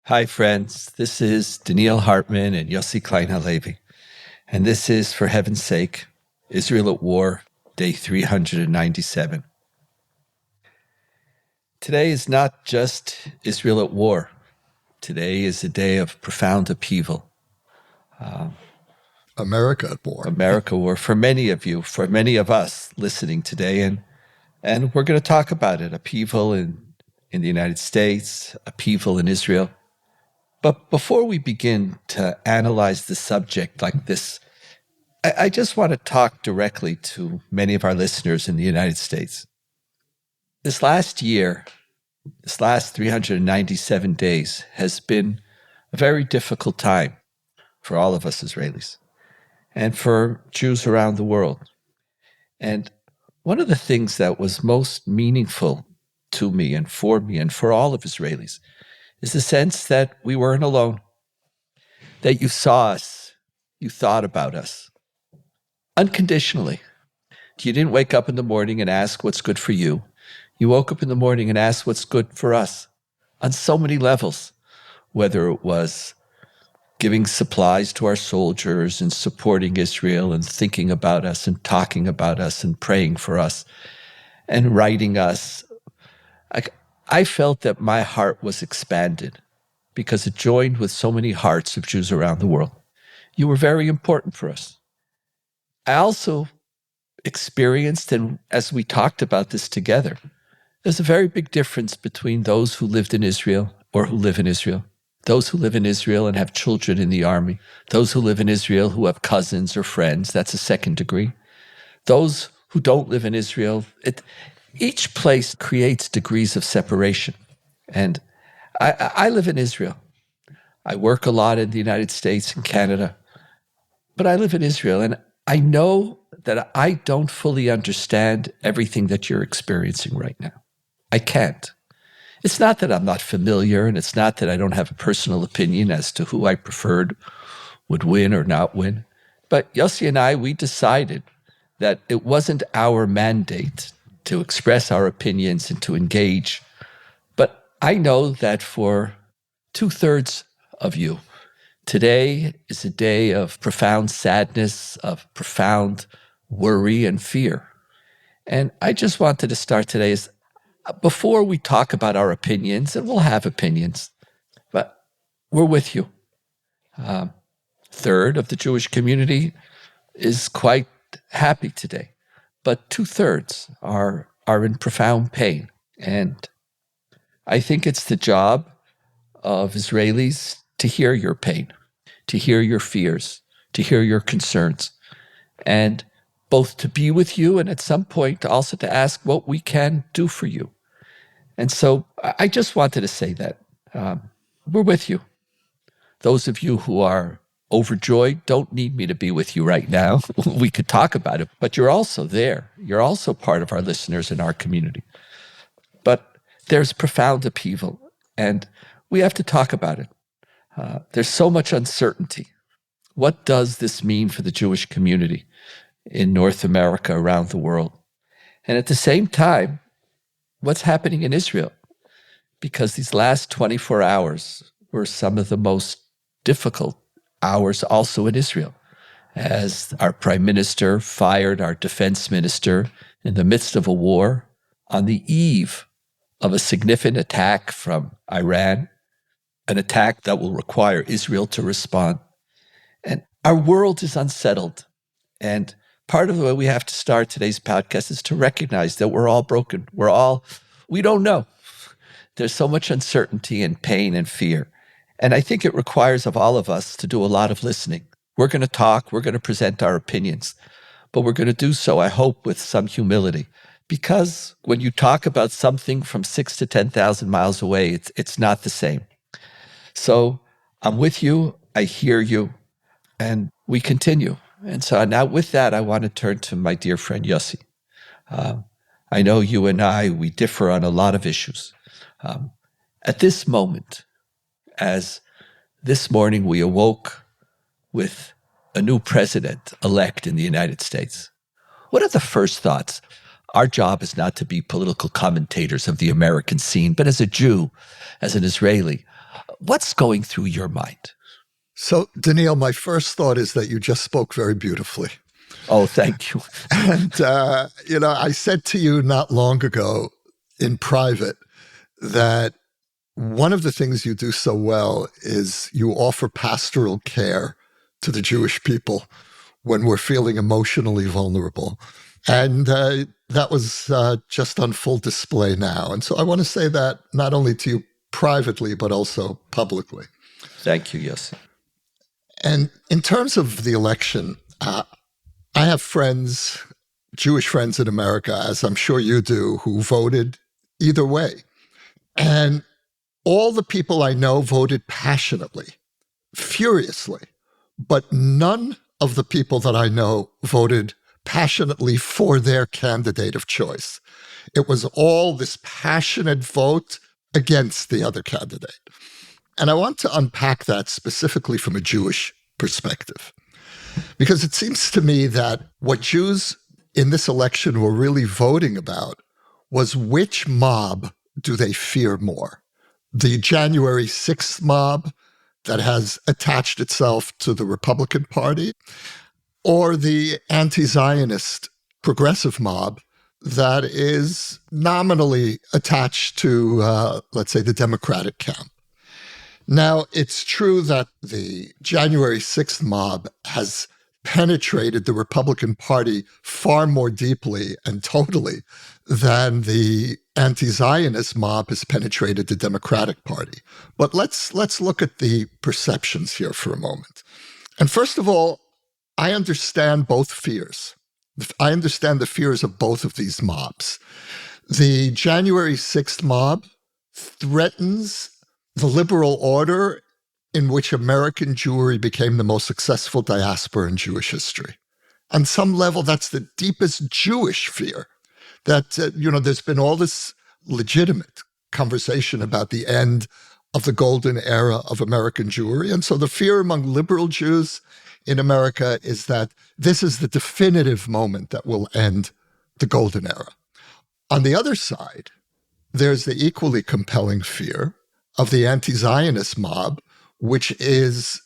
Hi, friends. This is Donniel Hartman and Yossi Klein Halevi. And this is, for heaven's sake, Israel at War, day 397. Today is not just Israel at war. Today is a day of profound upheaval. America at war. America war, for many of you, for many of us listening today. And we're going to talk about it. Upheaval in the United States, upheaval in Israel. But before we begin to analyze the subject like this, I just want to talk directly to many of our listeners in the United States. This last year, this last 397 days has been a very difficult time for all of us Israelis and for Jews around the world. And one of the things that was most meaningful to me and for all of Israelis is the sense that we weren't alone, that you saw us, you thought about us, unconditionally. You didn't wake up in the morning and ask what's good for you. You woke up in the morning and asked what's good for us on so many levels, whether it was giving supplies to our soldiers and supporting Israel and thinking about us and talking about us and praying for us and writing us. I felt that my heart was expanded because it joined with so many hearts of Jews around the world. You were very important for us. I also experienced, and as we talked about this together, there's a very big difference between those who lived in Israel or who live in Israel, those who live in Israel and have children in the army, those who live in Israel who have cousins or friends, that's a second degree, those who don't live in Israel. Each place creates degrees of separation. And I live in Israel. I work a lot in the United States and Canada, but I live in Israel, and I know that I don't fully understand everything that you're experiencing right now. I can't. It's not that I'm not familiar, and it's not that I don't have a personal opinion as to who I preferred would win or not win. But Yossi and I, we decided that it wasn't our mandate to express our opinions and to engage. But I know that for 2/3 of you, today is a day of profound sadness, of profound worry and fear. And I just wanted to start today is before we talk about our opinions, and we'll have opinions, but we're with you. Third of the Jewish community is quite happy today, but 2/3 are in profound pain. And I think it's the job of Israelis to hear your pain, to hear your fears, to hear your concerns, and both to be with you and at some point also to ask what we can do for you. And so I just wanted to say that we're with you. Those of you who are overjoyed don't need me to be with you right now. We could talk about it, but you're also there. You're also part of our listeners in our community. But there's profound upheaval, and we have to talk about it. There's so much uncertainty. What does this mean for the Jewish community in North America, around the world? And at the same time, what's happening in Israel? Because these last 24 hours were some of the most difficult hours also in Israel, as our prime minister fired our defense minister in the midst of a war on the eve of a significant attack from Iran, an attack that will require Israel to respond. And our world is unsettled. And part of the way we have to start today's podcast is to recognize that we're all broken. We don't know. There's so much uncertainty and pain and fear. And I think it requires of all of us to do a lot of listening. We're going to talk, we're going to present our opinions, but we're going to do so, I hope, with some humility. Because when you talk about something from 6,000 to 10,000 miles away, it's not the same. So I'm with you, I hear you, and we continue. And so now with that, I want to turn to my dear friend Yossi. I know you and I, we differ on a lot of issues. At this moment, as this morning we awoke with a new president-elect in the United States, what are the first thoughts? Our job is not to be political commentators of the American scene, but as a Jew, as an Israeli, What's going through your mind? So, Donniel, my first thought is that you just spoke very beautifully. Oh, thank you. And, I said to you not long ago in private that one of the things you do so well is you offer pastoral care to the Jewish people when we're feeling emotionally vulnerable. And that was just on full display now. And so I want to say that not only to you privately, but also publicly. Thank you, Yossi. And in terms of the election, I have friends, Jewish friends in America, as I'm sure you do, who voted either way. And all the people I know voted passionately, furiously, but none of the people that I know voted passionately for their candidate of choice. It was all this passionate vote against the other candidate. And I want to unpack that specifically from a Jewish perspective, because it seems to me that what Jews in this election were really voting about was which mob do they fear more? The January 6th mob that has attached itself to the Republican Party, or the anti-Zionist progressive mob that is nominally attached to, let's say, the Democratic camp. Now, it's true that the January 6th mob has penetrated the Republican Party far more deeply and totally than the anti-Zionist mob has penetrated the Democratic Party. But let's look at the perceptions here for a moment. And first of all, I understand both fears. I understand the fears of both of these mobs. The January 6th mob threatens the liberal order in which American Jewry became the most successful diaspora in Jewish history. On some level, that's the deepest Jewish fear, that, there's been all this legitimate conversation about the end of the golden era of American Jewry. And so the fear among liberal Jews in America is that this is the definitive moment that will end the golden era. On the other side, there's the equally compelling fear of the anti-Zionist mob, which is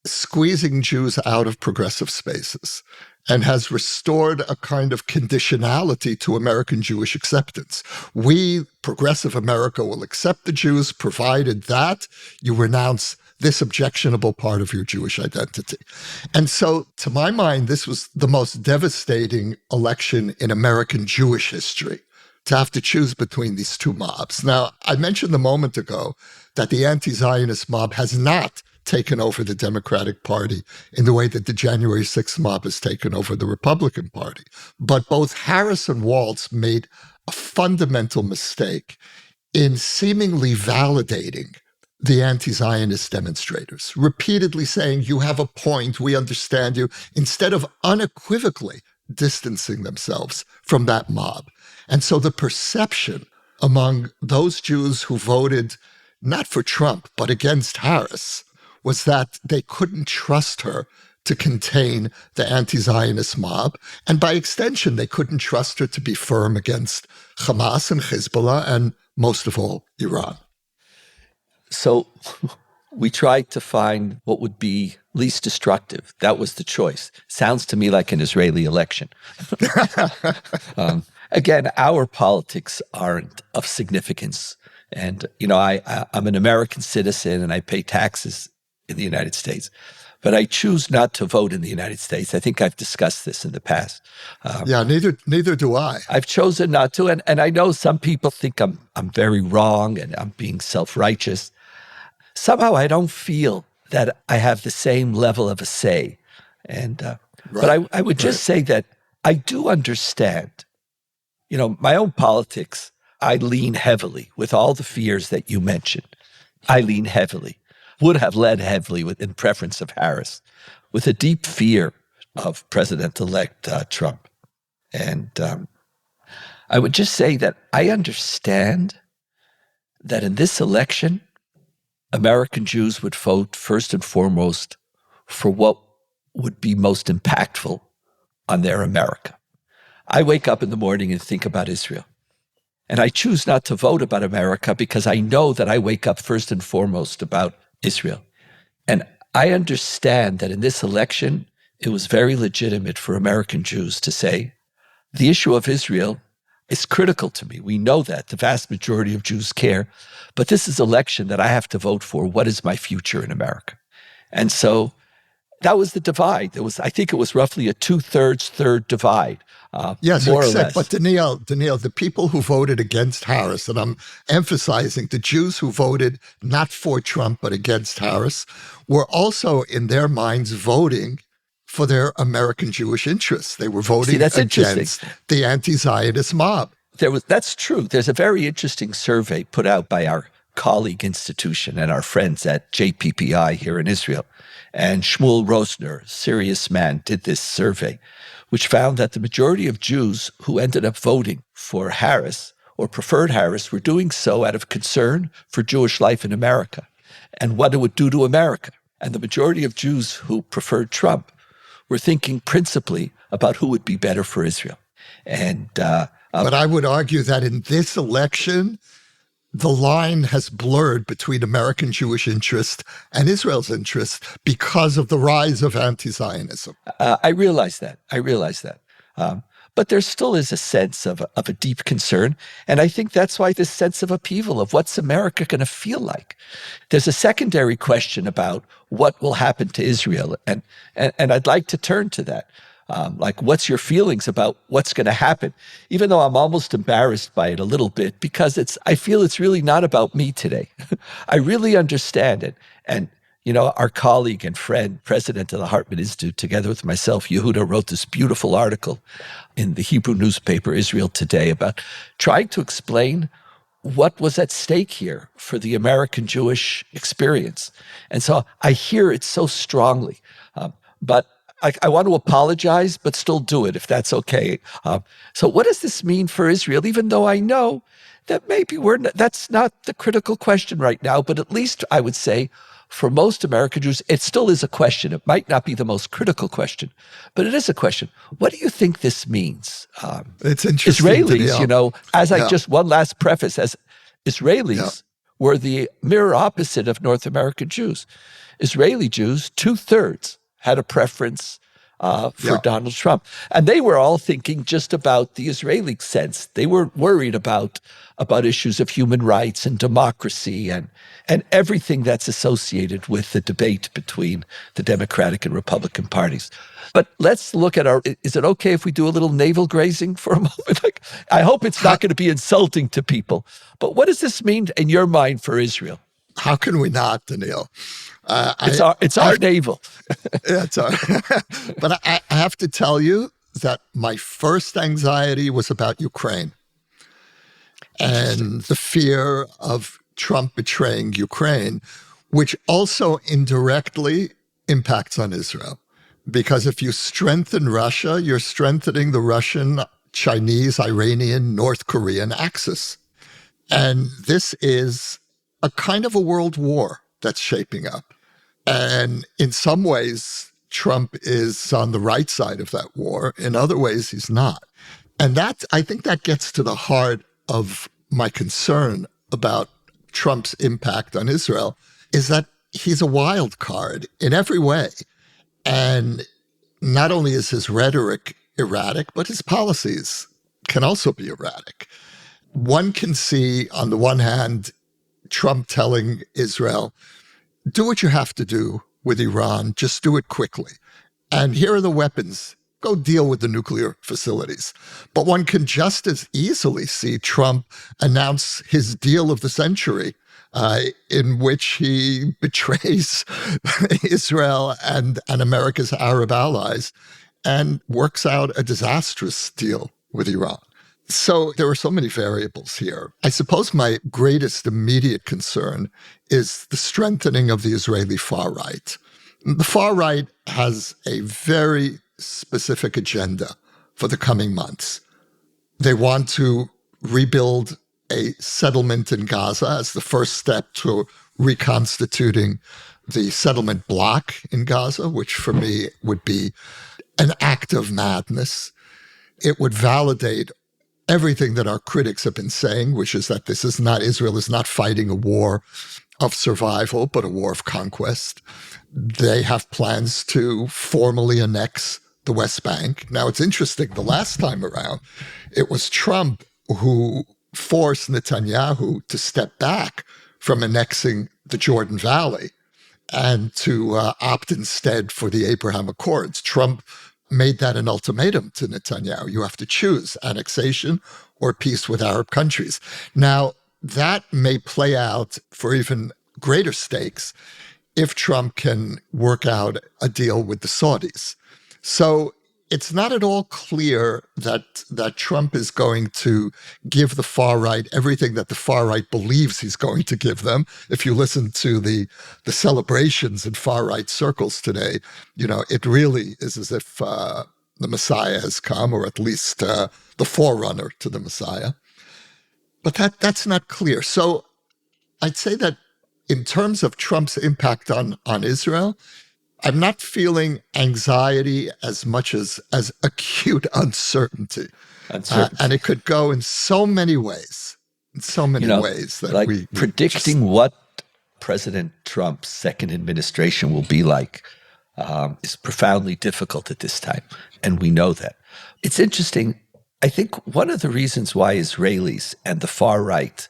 squeezing Jews out of progressive spaces and has restored a kind of conditionality to American Jewish acceptance. We, progressive America, will accept the Jews provided that you renounce this objectionable part of your Jewish identity. And so, to my mind, this was the most devastating election in American Jewish history, to have to choose between these two mobs. Now, I mentioned a moment ago that the anti-Zionist mob has not taken over the Democratic Party in the way that the January 6th mob has taken over the Republican Party. But both Harris and Walz made a fundamental mistake in seemingly validating the anti-Zionist demonstrators, repeatedly saying, you have a point, we understand you, instead of unequivocally distancing themselves from that mob. And so the perception among those Jews who voted not for Trump, but against Harris, was that they couldn't trust her to contain the anti-Zionist mob. And by extension, they couldn't trust her to be firm against Hamas and Hezbollah, and most of all, Iran. So we tried to find what would be least destructive. That was the choice. Sounds to me like an Israeli election. Again, our politics aren't of significance. And, I'm an American citizen and I pay taxes in the United States, but I choose not to vote in the United States. I think I've discussed this in the past. Neither do I. I've chosen not to. And I know some people think I'm very wrong and I'm being self-righteous. Somehow I don't feel that I have the same level of a say. And, right. But I would just say that I do understand, my own politics. I lean heavily with all the fears that you mentioned. I lean heavily, would have led heavily in preference of Harris, with a deep fear of President-elect Trump. And I would just say that I understand that in this election, American Jews would vote first and foremost for what would be most impactful on their America. I wake up in the morning and think about Israel. And I choose not to vote about America because I know that I wake up first and foremost about Israel. And I understand that in this election, it was very legitimate for American Jews to say, the issue of Israel is critical to me. We know that. The vast majority of Jews care. But this is an election that I have to vote for. What is my future in America? And so that was the divide. I think it was roughly a 2/3 third divide, Yes, more or except, less. but Donniel, the people who voted against Harris, and I'm emphasizing the Jews who voted not for Trump but against Harris, were also in their minds voting for their American Jewish interests. They were voting that's against the anti-Zionist mob. That's true. There's a very interesting survey put out by our colleague institution and our friends at JPPI here in Israel. And Shmuel Rosner, a serious man, did this survey, which found that the majority of Jews who ended up voting for Harris or preferred Harris were doing so out of concern for Jewish life in America and what it would do to America. And the majority of Jews who preferred Trump were thinking principally about who would be better for Israel. And but I would argue that in this election, the line has blurred between American Jewish interest and Israel's interest because of the rise of anti-Zionism. I realize that. But there still is a sense of a deep concern. And I think that's why this sense of upheaval of what's America going to feel like. There's a secondary question about what will happen to Israel. And I'd like to turn to that. Like, what's your feelings about what's going to happen? Even though I'm almost embarrassed by it a little bit, because I feel it's really not about me today. I really understand it. And, our colleague and friend, president of the Hartman Institute, together with myself, Yehuda, wrote this beautiful article in the Hebrew newspaper Israel Today about trying to explain what was at stake here for the American Jewish experience. And so I hear it so strongly. But I want to apologize, but still do it if that's okay. So what does this mean for Israel, even though I know that maybe that's not the critical question right now, but at least I would say for most American Jews, it still is a question. It might not be the most critical question, but it is a question. What do you think this means? It's interesting. Israelis, just one last preface, as Israelis were the mirror opposite of North American Jews. Israeli Jews, 2/3 had a preference for Donald Trump. And they were all thinking just about the Israeli sense. They were worried about issues of human rights and democracy and everything that's associated with the debate between the Democratic and Republican parties. But let's look at is it okay if we do a little navel grazing for a moment? I hope it's not going to be insulting to people. But what does this mean in your mind for Israel? How can we not, Donniel? It's our navel. But I have to tell you that my first anxiety was about Ukraine and the fear of Trump betraying Ukraine, which also indirectly impacts on Israel. Because if you strengthen Russia, you're strengthening the Russian, Chinese, Iranian, North Korean axis. And this is a kind of a world war that's shaping up. And in some ways, Trump is on the right side of that war. In other ways, he's not. And I think that gets to the heart of my concern about Trump's impact on Israel, is that he's a wild card in every way. And not only is his rhetoric erratic, but his policies can also be erratic. One can see, on the one hand, Trump telling Israel, do what you have to do with Iran, just do it quickly. And here are the weapons. Go deal with the nuclear facilities. But one can just as easily see Trump announce his deal of the century, in which he betrays Israel and America's Arab allies and works out a disastrous deal with Iran. So there are so many variables here. I suppose my greatest immediate concern is the strengthening of the Israeli far right. The far right has a very specific agenda for the coming months. They want to rebuild a settlement in Gaza as the first step to reconstituting the settlement block in Gaza, which for me would be an act of madness. It would validate everything that our critics have been saying, which is that Israel is not fighting a war of survival, but a war of conquest. They have plans to formally annex the West Bank. Now, it's interesting. The last time around, it was Trump who forced Netanyahu to step back from annexing the Jordan Valley and to opt instead for the Abraham Accords. Trump made that an ultimatum to Netanyahu. You have to choose annexation or peace with Arab countries. Now, that may play out for even greater stakes if Trump can work out a deal with the Saudis. So it's not at all clear that Trump is going to give the far right everything that the far right believes he's going to give them. If you listen to the celebrations in far right circles today, it really is as if the Messiah has come, or at least the forerunner to the Messiah. But that's not clear. So I'd say that in terms of Trump's impact on Israel, I'm not feeling anxiety as much as acute uncertainty. And it could go in so many ways, ways that like predicting what President Trump's second administration will be like is profoundly difficult at this time. And we know that. It's interesting. I think one of the reasons why Israelis and the far right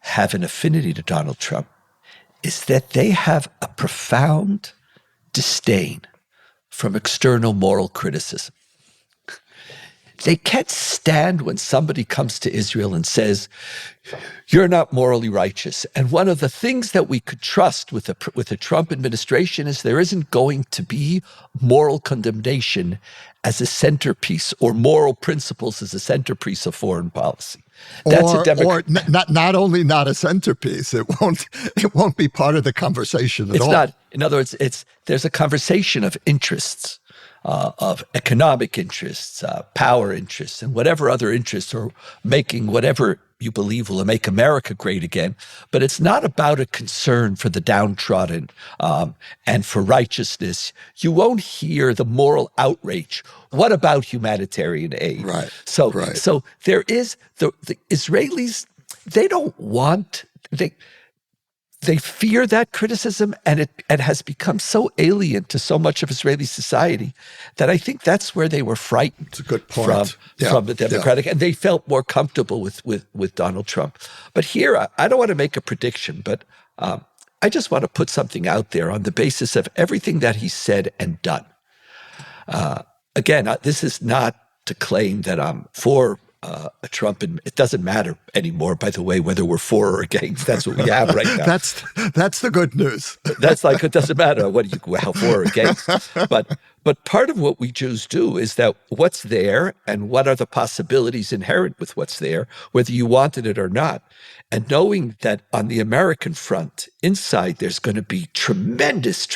have an affinity to Donald Trump is that they have a profound disdain from external moral criticism. They can't stand when somebody comes to Israel and says, you're not morally righteous. And one of the things that we could trust with the Trump administration is there isn't going to be moral condemnation as a centerpiece, or moral principles as a centerpiece of foreign policy. Or not only not a centerpiece, it won't be part of the conversation at all. It's not. In other words, there's a conversation of interests, of economic interests, power interests, and whatever other interests, or making whatever you believe will make America great again. But it's not about a concern for the downtrodden and for righteousness. You won't hear the moral outrage. What about humanitarian aid? Right. So there is the Israelis. They don't want They fear that criticism, and it has become so alien to so much of Israeli society that I think that's where they were frightened. It's a good point. From the Democratic, and they felt more comfortable with Donald Trump. But here, I don't want to make a prediction, but I just want to put something out there on the basis of everything that he said and done. Again, this is not to claim that I'm for a Trump, and it doesn't matter anymore, by the way, whether we're for or against. That's what we have right now. That's the good news. That's like, it doesn't matter how for or against. But part of what we Jews do is that what's there and what are the possibilities inherent with what's there, whether you wanted it or not. And knowing that on the American front, inside, there's going to be tremendous,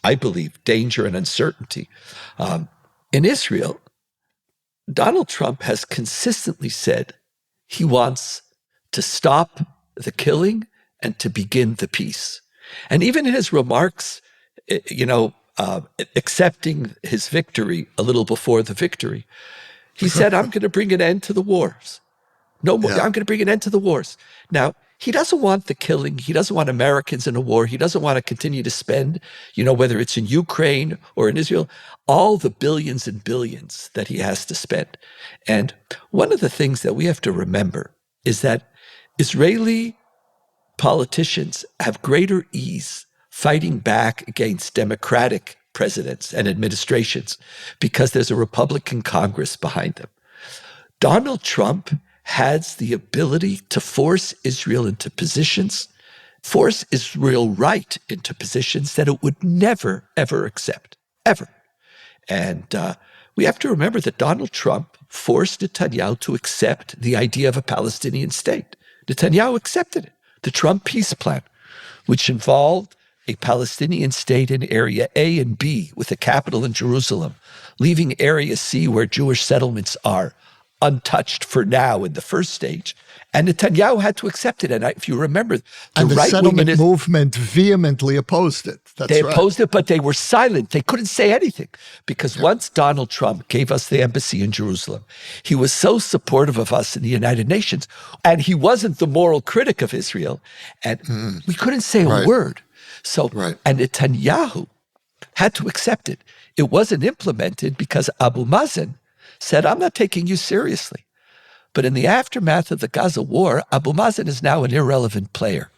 I believe, danger and uncertainty. In Israel, Donald Trump has consistently said he wants to stop the killing and to begin the peace. And even in his remarks, accepting his victory a little before the victory, he said, I'm going to bring an end to the wars. No more. Yeah. I'm going to bring an end to the wars. Now, he doesn't want the killing. He doesn't want Americans in a war. He doesn't want to continue to spend, whether it's in Ukraine or in Israel, all the billions and billions that he has to spend. And one of the things that we have to remember is that Israeli politicians have greater ease fighting back against democratic presidents and administrations because there's a Republican Congress behind them. Donald Trump has the ability to force Israel into positions, force Israel right into positions that it would never, ever accept, ever. And we have to remember that Donald Trump forced Netanyahu to accept the idea of a Palestinian state. Netanyahu accepted it. The Trump peace plan, which involved a Palestinian state in Area A and B with a capital in Jerusalem, leaving Area C where Jewish settlements are untouched for now in the first stage. And Netanyahu had to accept it. And if you remember, And the right settlement movement vehemently opposed it. They opposed it, but they were silent. They couldn't say anything because once Donald Trump gave us the embassy in Jerusalem, he was so supportive of us in the United Nations, and he wasn't the moral critic of Israel, and we couldn't say a word. So, and Netanyahu had to accept it. It wasn't implemented because Abu Mazen said, I'm not taking you seriously. But in the aftermath of the Gaza war, Abu Mazen is now an irrelevant player.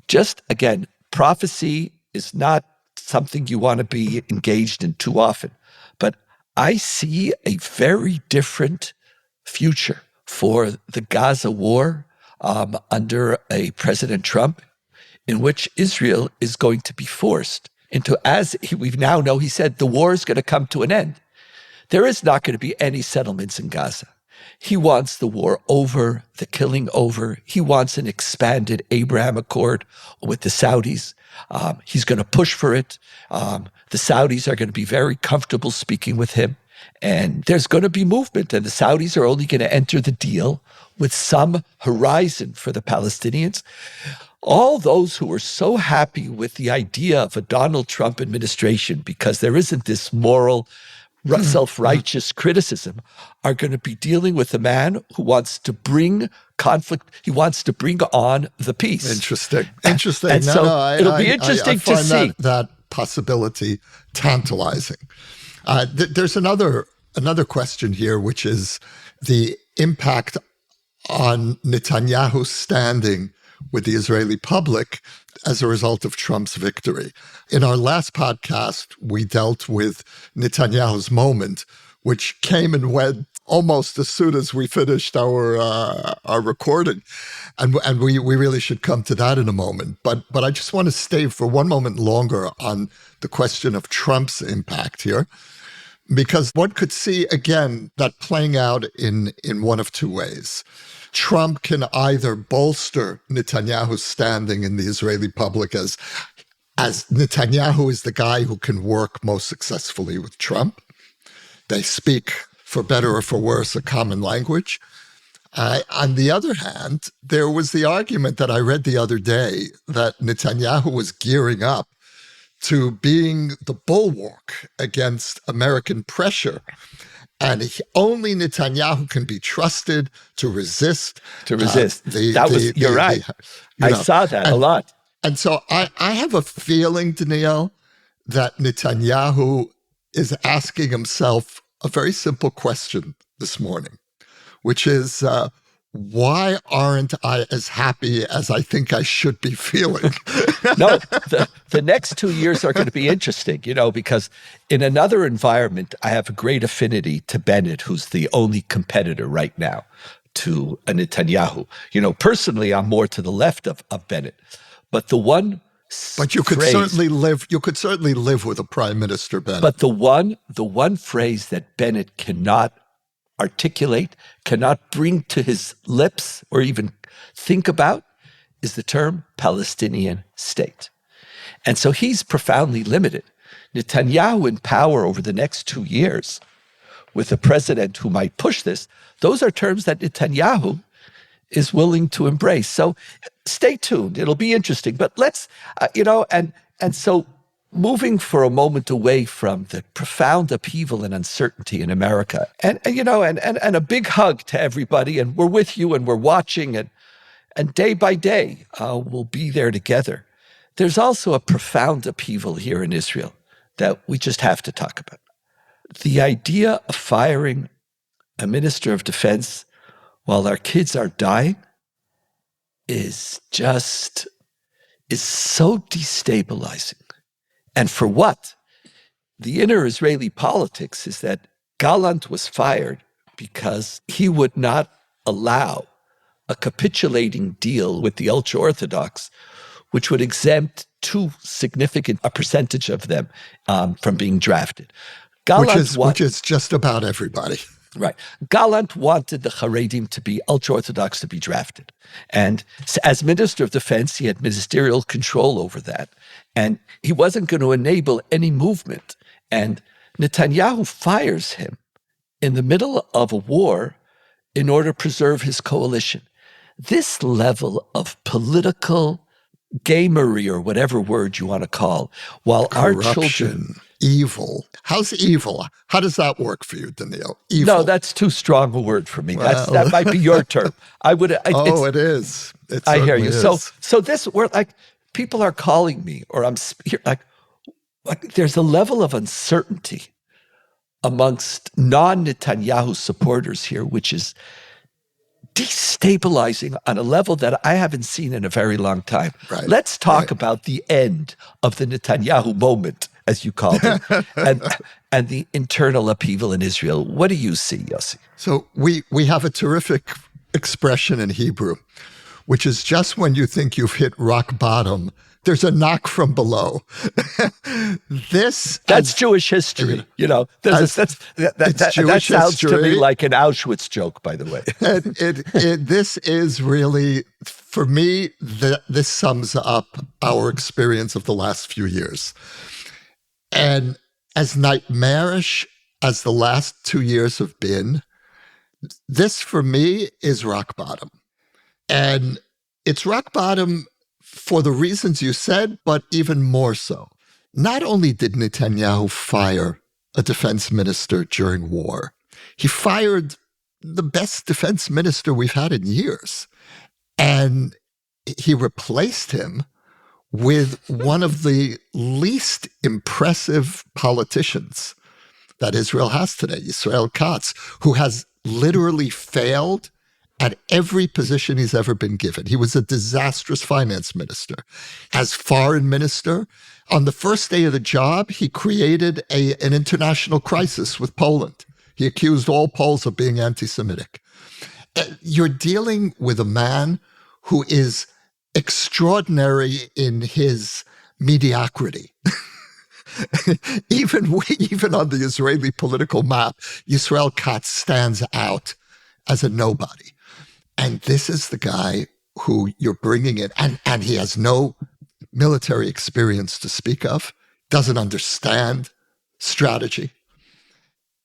Just, again, prophecy is not something you want to be engaged in too often. But I see a very different future for the Gaza war under a President Trump, in which Israel is going to be forced into, as we now know, he said, the war is going to come to an end. There is not going to be any settlements in Gaza. He wants the war over, the killing over. He wants an expanded Abraham Accord with the Saudis. He's going to push for it. The Saudis are going to be very comfortable speaking with him. And there's going to be movement. And the Saudis are only going to enter the deal with some horizon for the Palestinians. All those who were so happy with the idea of a Donald Trump administration because there isn't this moral self-righteous criticism are going to be dealing with a man who wants to bring conflict. He wants to bring on the peace. Interesting. And it'll be interesting to see that possibility tantalizing. There's another question here, which is the impact on Netanyahu's standing with the Israeli public as a result of Trump's victory. In our last podcast, we dealt with Netanyahu's moment, which came and went almost as soon as we finished our recording. And we really should come to that in a moment. But I just want to stay for one moment longer on the question of Trump's impact here, because one could see, again, that playing out in one of two ways. Trump can either bolster Netanyahu's standing in the Israeli public as Netanyahu is the guy who can work most successfully with Trump. They speak, for better or for worse, a common language. On the other hand, there was the argument that I read the other day that Netanyahu was gearing up to being the bulwark against American pressure. And only Netanyahu can be trusted to resist. You're right. I saw that a lot. And so I have a feeling, Donniel, that Netanyahu is asking himself a very simple question this morning, which is, why aren't I as happy as I think I should be feeling? No, the next 2 years are going to be interesting, because in another environment, I have a great affinity to Bennett, who's the only competitor right now to a Netanyahu. Personally, I'm more to the left of Bennett. But the one But you could certainly live with a Prime Minister Bennett. But the one phrase that Bennett cannot articulate, cannot bring to his lips or even think about is the term Palestinian state. And so he's profoundly limited. Netanyahu in power over the next 2 years with a president who might push this, those are terms that Netanyahu is willing to embrace. So stay tuned. It'll be interesting. But let's, and so moving for a moment away from the profound upheaval and uncertainty in America, and a big hug to everybody, and we're with you and we're watching, and day by day we'll be there together. There's also a profound upheaval here in Israel that we just have to talk about. The idea of firing a minister of defense while our kids are dying is so destabilizing. And for what? The inner Israeli politics is that Gallant was fired because he would not allow a capitulating deal with the ultra-Orthodox, which would exempt too significant a percentage of them from being drafted. Which is just about everybody. Right. Gallant wanted the Haredim to be ultra-Orthodox to be drafted. And as Minister of Defense, he had ministerial control over that. And he wasn't going to enable any movement. And Netanyahu fires him in the middle of a war in order to preserve his coalition. This level of political gamery, or whatever word you want to call, while our children... Evil. How's evil? How does that work for you, Donniel? Evil. No, that's too strong a word for me. That might be your term. It is. I hear you. So this, we're like, people are calling me, or I'm like there's a level of uncertainty amongst non-Netanyahu supporters here, which is destabilizing on a level that I haven't seen in a very long time. Right. Let's talk about the end of the Netanyahu moment, as you called it, and the internal upheaval in Israel. What do you see, Yossi? So we have a terrific expression in Hebrew, which is just when you think you've hit rock bottom, there's a knock from below. That's Jewish history, you know. That sounds to me like an Auschwitz joke, by the way. This is really, for me, this sums up our experience of the last few years. And as nightmarish as the last 2 years have been, this for me is rock bottom. And it's rock bottom for the reasons you said, but even more so. Not only did Netanyahu fire a defense minister during war, he fired the best defense minister we've had in years. And he replaced him with one of the least impressive politicians that Israel has today, Israel Katz, who has literally failed at every position he's ever been given. He was a disastrous finance minister. As foreign minister, on the first day of the job, he created an international crisis with Poland. He accused all Poles of being anti-Semitic. You're dealing with a man who is extraordinary in his mediocrity. Even on the Israeli political map, Israel Katz stands out as a nobody. And this is the guy who you're bringing in, and he has no military experience to speak of, doesn't understand strategy.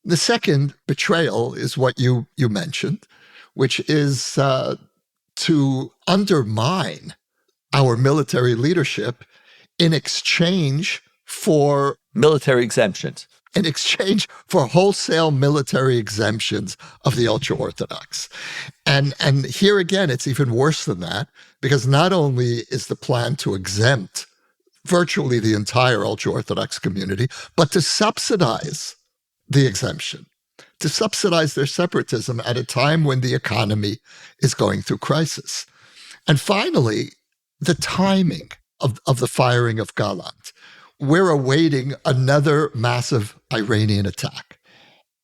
The second betrayal is what you mentioned, which is to undermine our military leadership in exchange for military exemptions. In exchange for wholesale military exemptions of the ultra-Orthodox. And here again, it's even worse than that, because not only is the plan to exempt virtually the entire ultra-Orthodox community, but to subsidize the exemption, to subsidize their separatism at a time when the economy is going through crisis. And finally, the timing of the firing of Gallant. We're awaiting another massive Iranian attack.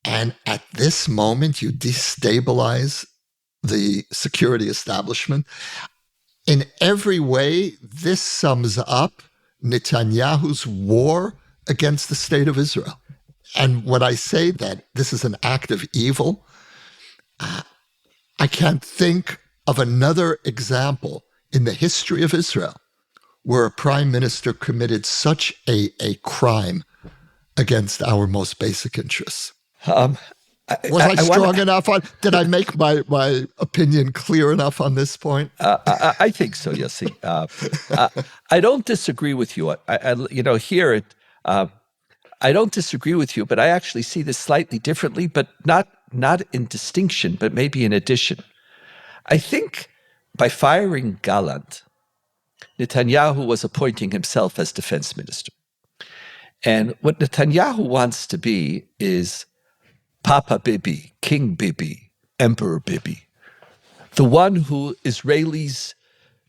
And at this moment, you destabilize the security establishment. In every way, this sums up Netanyahu's war against the state of Israel. And when I say that this is an act of evil, I can't think of another example in the history of Israel where a prime minister committed such a crime against our most basic interests. Was I strong enough on? Did I make my opinion clear enough on this point? I think so, Yossi. I don't disagree with you. I don't disagree with you, but I actually see this slightly differently, but not in distinction, but maybe in addition. I think by firing Gallant, Netanyahu was appointing himself as defense minister. And what Netanyahu wants to be is Papa Bibi, King Bibi, Emperor Bibi, the one who Israelis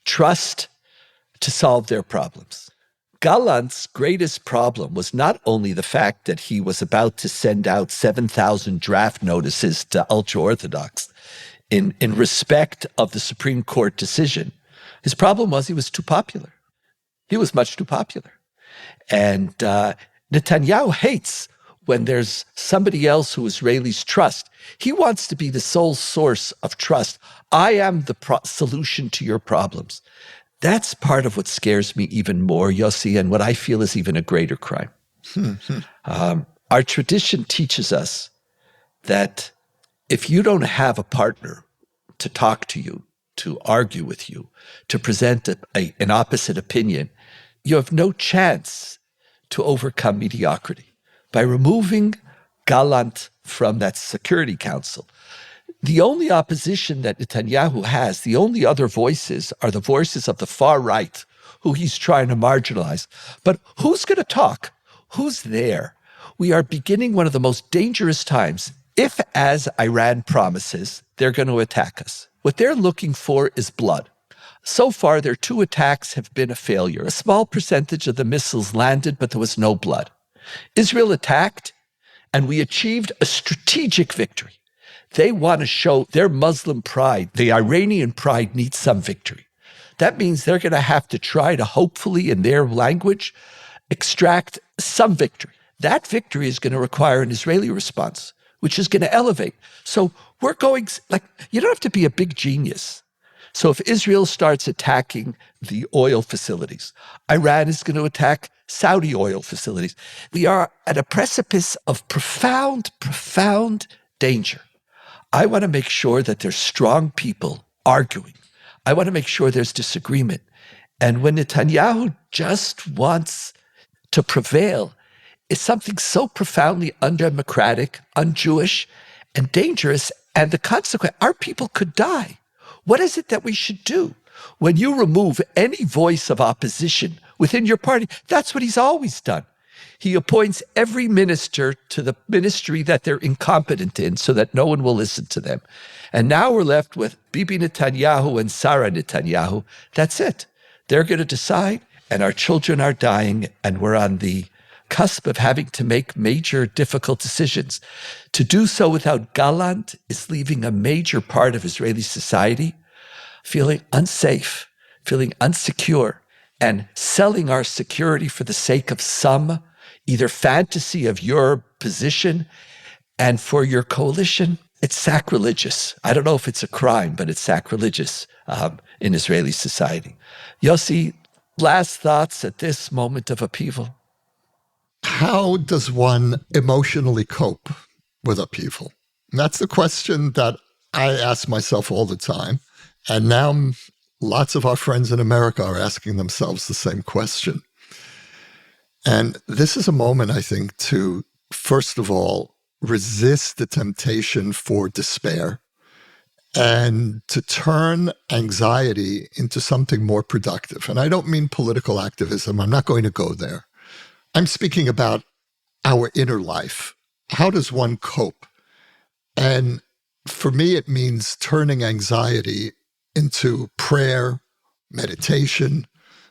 trust to solve their problems. Gallant's greatest problem was not only the fact that he was about to send out 7,000 draft notices to ultra-Orthodox in respect of the Supreme Court decision. His problem was he was too popular. He was much too popular. And Netanyahu hates when there's somebody else who Israelis trust. He wants to be the sole source of trust. I am the solution to your problems. That's part of what scares me even more, Yossi, and what I feel is even a greater crime. Our tradition teaches us that if you don't have a partner to talk to you, to argue with you, to present an opposite opinion, you have no chance to overcome mediocrity. By removing Gallant from that Security Council, the only opposition that Netanyahu has, the only other voices are the voices of the far right, who he's trying to marginalize. But who's going to talk? Who's there? We are beginning one of the most dangerous times. If, as Iran promises, they're going to attack us, what they're looking for is blood. So far, their 2 attacks have been a failure. A small percentage of the missiles landed, but there was no blood. Israel attacked, and we achieved a strategic victory. They want to show their Muslim pride. The Iranian pride needs some victory. That means they're going to have to try to, hopefully, in their language, extract some victory. That victory is going to require an Israeli response, which is going to elevate. So we're going, you don't have to be a big genius. So if Israel starts attacking the oil facilities, Iran is going to attack Saudi oil facilities. We are at a precipice of profound, profound danger. I want to make sure that there's strong people arguing. I want to make sure there's disagreement. And when Netanyahu just wants to prevail, it's something so profoundly undemocratic, un-Jewish, and dangerous. And the consequence, our people could die. What is it that we should do? When you remove any voice of opposition within your party, that's what he's always done. He appoints every minister to the ministry that they're incompetent in so that no one will listen to them. And now we're left with Bibi Netanyahu and Sarah Netanyahu. That's it. They're going to decide, and our children are dying, and we're on the cusp of having to make major, difficult decisions. To do so without Gallant is leaving a major part of Israeli society feeling unsafe, feeling unsecure, and selling our security for the sake of some either fantasy of your position and for your coalition. It's sacrilegious. I don't know if it's a crime, but it's sacrilegious in Israeli society. Yossi, last thoughts at this moment of upheaval? How does one emotionally cope with upheaval? And that's the question that I ask myself all the time. And now lots of our friends in America are asking themselves the same question. And this is a moment, I think, to, first of all, resist the temptation for despair and to turn anxiety into something more productive. And I don't mean political activism. I'm not going to go there. I'm speaking about our inner life. How does one cope? And for me, it means turning anxiety into prayer, meditation,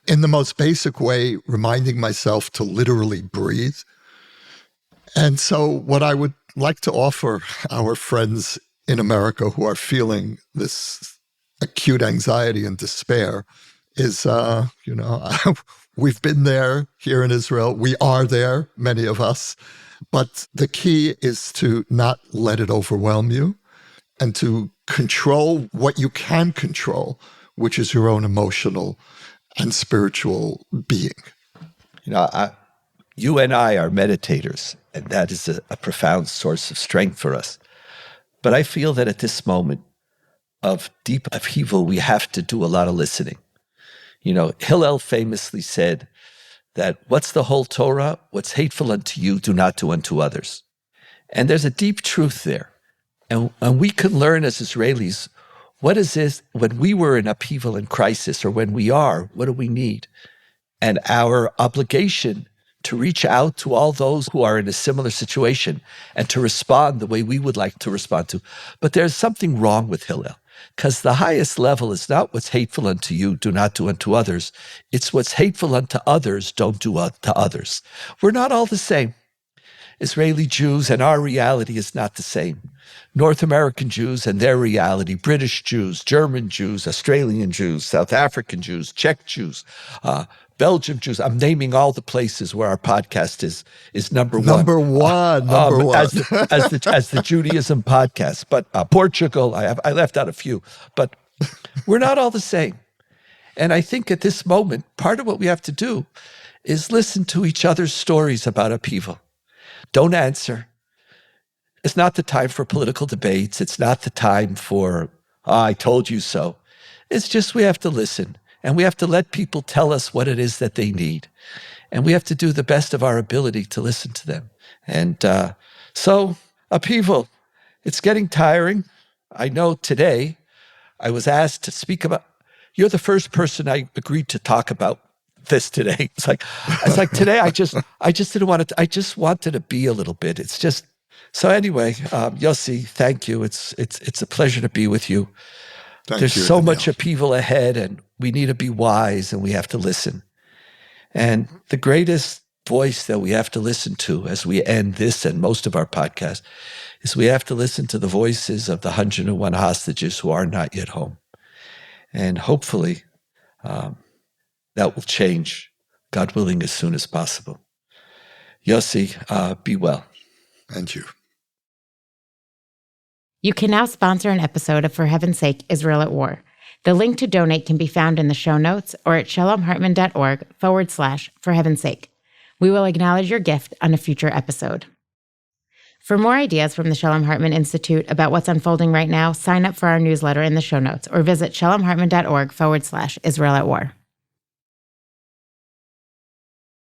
in the most basic way, reminding myself to literally breathe. And so what I would like to offer our friends in America who are feeling this acute anxiety and despair is, we've been there here in Israel. We are there, many of us. But the key is to not let it overwhelm you and to control what you can control, which is your own emotional and spiritual being. You and I are meditators, and that is a profound source of strength for us. But I feel that at this moment of deep upheaval, we have to do a lot of listening. Hillel famously said that what's the whole Torah? What's hateful unto you, do not do unto others. And there's a deep truth there. And we can learn as Israelis, what is this when we were in upheaval and crisis, or when we are, what do we need? And our obligation to reach out to all those who are in a similar situation and to respond the way we would like to respond to. But there's something wrong with Hillel, because the highest level is not what's hateful unto you, do not do unto others. It's what's hateful unto others, don't do unto others. We're not all the same. Israeli Jews and our reality is not the same. North American Jews and their reality, British Jews, German Jews, Australian Jews, South African Jews, Czech Jews, Belgium Jews. I'm naming all the places where our podcast is number one. Number one. As the Judaism podcast. But Portugal, I left out a few. But we're not all the same. And I think at this moment, part of what we have to do is listen to each other's stories about upheaval. Don't answer. It's not the time for political debates. It's not the time for, I told you so. It's just we have to listen, and we have to let people tell us what it is that they need. And we have to do the best of our ability to listen to them. And so, Upheaval, it's getting tiring. I know today I was asked to speak about, you're the first person I agreed to talk about this today. It's like today I just didn't want to, I just wanted to be a little bit. It's just, so anyway, Yossi, thank you. It's a pleasure to be with you. There's so much upheaval ahead, and we need to be wise, and we have to listen. And the greatest voice that we have to listen to as we end this and most of our podcast is we have to listen to the voices of the 101 hostages who are not yet home. And hopefully that will change, God willing, as soon as possible. Yossi, be well. And you. You can now sponsor an episode of For Heaven's Sake, Israel at War. The link to donate can be found in the show notes or at shalomhartman.org/For Heaven's Sake. We will acknowledge your gift on a future episode. For more ideas from the Shalom Hartman Institute about what's unfolding right now, sign up for our newsletter in the show notes or visit shalomhartman.org/Israel at War.